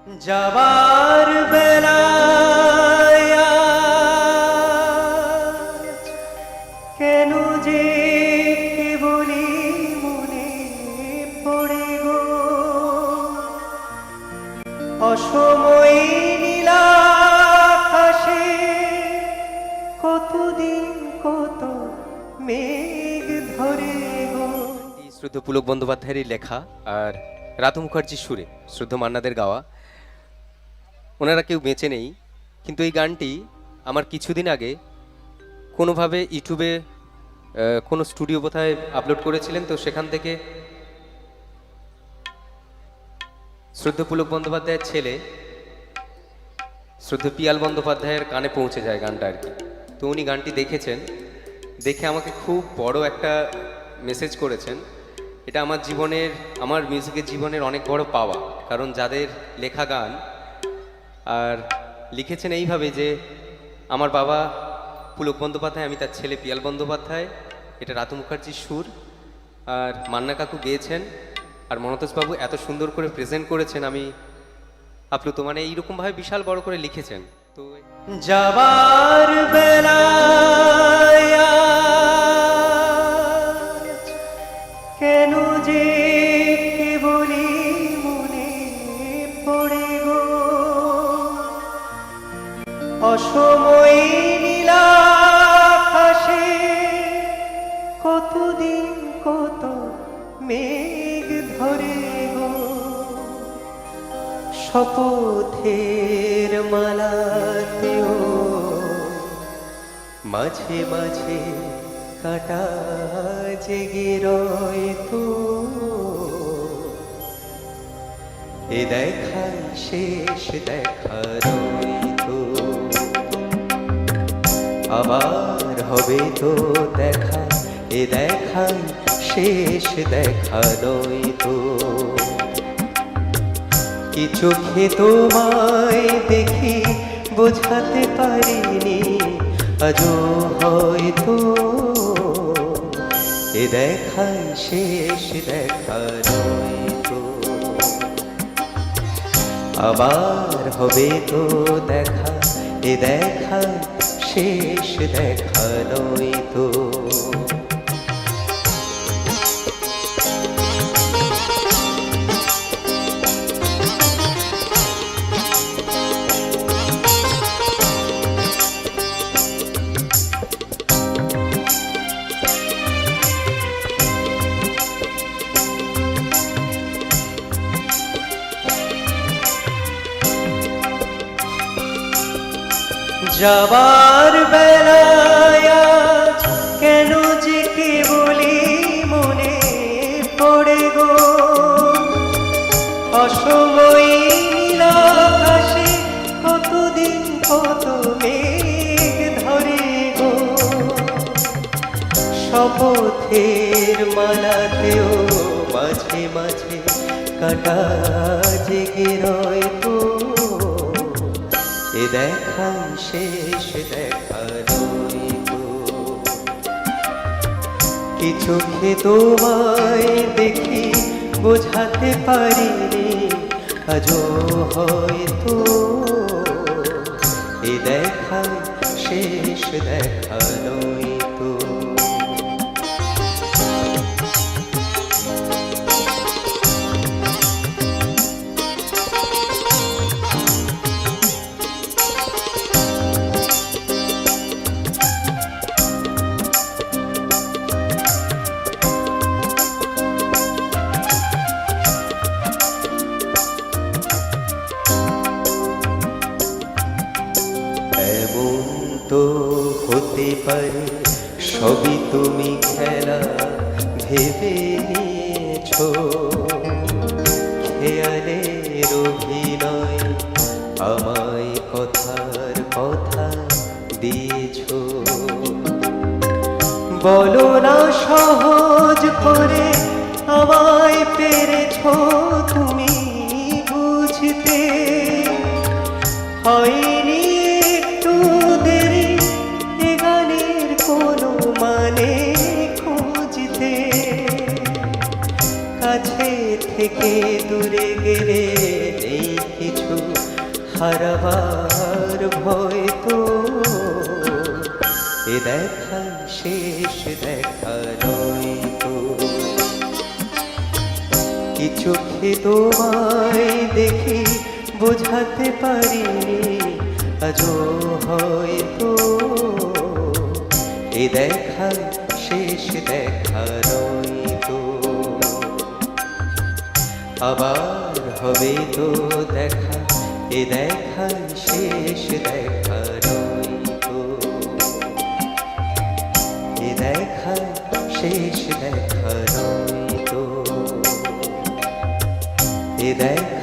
যাবার বেলায় কেন যে বলি মনে পড়ে গো অসময়ে নীলাকাশে কতদিন কত মেঘ ধরে গো। শ্রদ্ধ পুলক বন্দ্যোপাধ্যায়েরই লেখা আর রাতু মুখার্জির সুরে শ্রদ্ধ মান্নাদের গাওয়া। ওনারা কেউ বেঁচে নেই, কিন্তু এই গানটি আমার কিছুদিন আগে কোনোভাবে ইউটিউবে কোনো স্টুডিও বোধহয় আপলোড করেছিলেন, তো সেখান থেকে শ্রদ্ধ পুলক বন্দ্যোপাধ্যায়ের ছেলে শ্রদ্ধ পিয়াল বন্দ্যোপাধ্যায়ের কানে পৌঁছে যায় গানটা আর কি। তো উনি গানটি দেখেছেন, দেখে আমাকে খুব বড় একটা মেসেজ করেছেন। এটা আমার জীবনের, আমার মিউজিকের জীবনের অনেক বড় পাওয়া, কারণ যাদের লেখা গান আর লিখেছেন এইভাবে যে আমার বাবা পুলক বন্দ্যোপাধ্যায়, আমি তার ছেলে পিয়াল বন্দ্যোপাধ্যায়, এটা রাতু মুখার্জির সুর, আর মান্না কাকু গেয়েছেন, আর মনতোষবাবু এত সুন্দর করে প্রেজেন্ট করেছেন। আমি আপ্লুত, মানে এইরকমভাবে বিশাল বড় করে লিখেছেন। তো যাবার বেলায় কেন যে বলি মনে পড়ে গো অসময়ে নীলাকাশে কতদিন কত মেঘ ধরে গো শপথের মালাতেও মাঝে মাঝে কাটা জেগে রয় তো এ দেখাই শেষ দেখা রয় তো আবার হবে তো দেখা এ দেখাই শেষ দেখা নয় তো কি চোখে তোমায় দেখি বোঝাতে পারিনি আজও হয়তো এ দেখাই শেষ দেখা নয় তো আবার হবে তো দেখা এ দেখাই শেষ দেখা নয় তো। যাবার বেলায় কেন যে বলি মনে পড়ে গো অসময়ে নীলাকাশে কতদিন কত মেঘ ধরে গো শপথের মালাতেও মাঝে মাঝে কাটা জেগে রয় তো এ দেখাই শেষ দেখা নয় তো কি চোখে তোমায় দেখি বোঝাতে পারিনি আজও হয়তো এ দেখাই শেষ দেখা নয় তো। এমন তো হতে পারে সবই তুমি খেলা ভেবে নিয়েছো খেয়ালের অভিনয় আমায় কথার কথা দিয়েছো বলো না সহজ করে আমায় পেরেছো তুমি বুঝতে হয়নি একটু দেরি এ গানের কোনো মানে খুঁজতে কাছে থেকে দূরে গেলে নেই কিছু হারাবার ভয় তো এ দেখা শেষ দেখা নয় তো। কি চোখে তোমায় দেখি বোঝাতে পারিনি আজও হয়তো এ দেখা শেষ দেখা নয় তো। আবার হবে তো দেখা এ দেখা শেষ দেখা নয় তো। এ দেখা শেষ দেখা নয় তো। এ দেখা